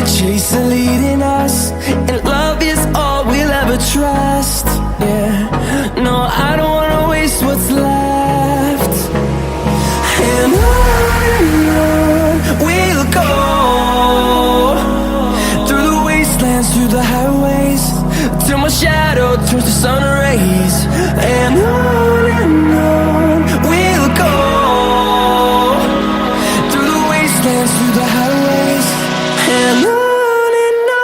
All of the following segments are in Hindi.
chase the leading us, and love is all we'll ever trust. Yeah, no, I don't wanna waste what's left. And on we'll go, through the wastelands, through the highways, till my shadow turns to sun rays. And on we'll go, through the wastelands, through the highways, and on we'll go.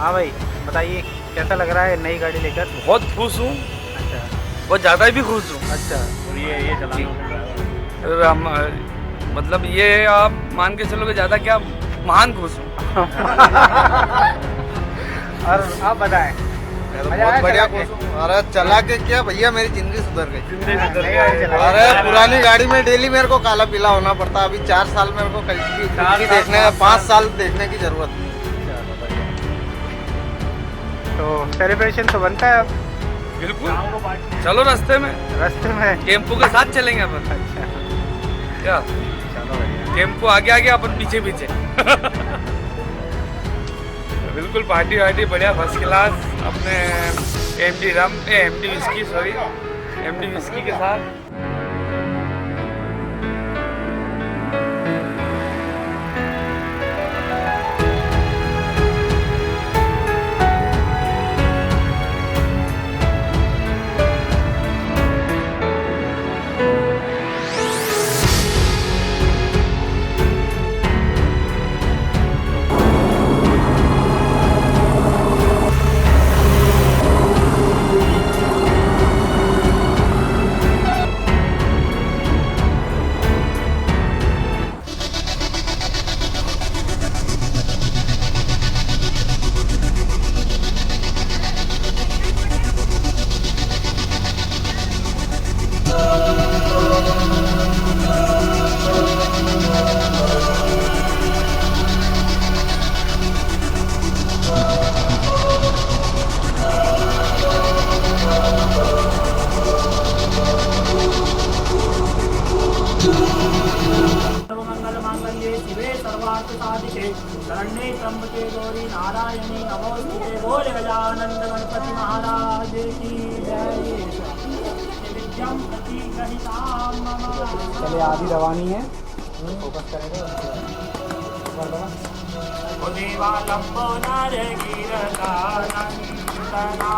हाँ भाई बताइए कैसा लग रहा है नई गाड़ी लेकर? बहुत खुश हूँ। अच्छा, बहुत ज़्यादा भी खुश हूँ। अच्छा, और ये चलाना मतलब ये आप मान के चलोगे ज़्यादा क्या, महान खुश हूँ। और आप बताएं? बहुत बढ़िया खुश हूँ। अरे चला के क्या भैया, मेरी जिंदगी सुधर गई। अरे पुरानी गाड़ी में डेली मेरे को काला पीला होना पड़ता। अभी 4 साल मेरे को कल देखने, 5 साल देखने की जरूरत। तो सेलिब्रेशन तो बनता है अब। बिल्कुल, चलो रास्ते में टेम्पो के साथ चलेंगे अपन। अच्छा क्या, चलो बढ़िया। टेम्पो आगे आगे अपन पीछे पीछे। बिल्कुल पार्टी वार्टी बढ़िया फर्स्ट क्लास अपने एमडी विस्की के साथ। शिवे सर्वार्थ साधिके शरण्ये त्र्यंबके गौरी नारायणी नमोस्तुते। बोल गजानंद गणपति महाराज की जय। विद्यम प्रतिग्रहितां मम। चलिए आधी रवानी है, फोकस करेगा। ओ देवा लंबो नर गिरता नंदना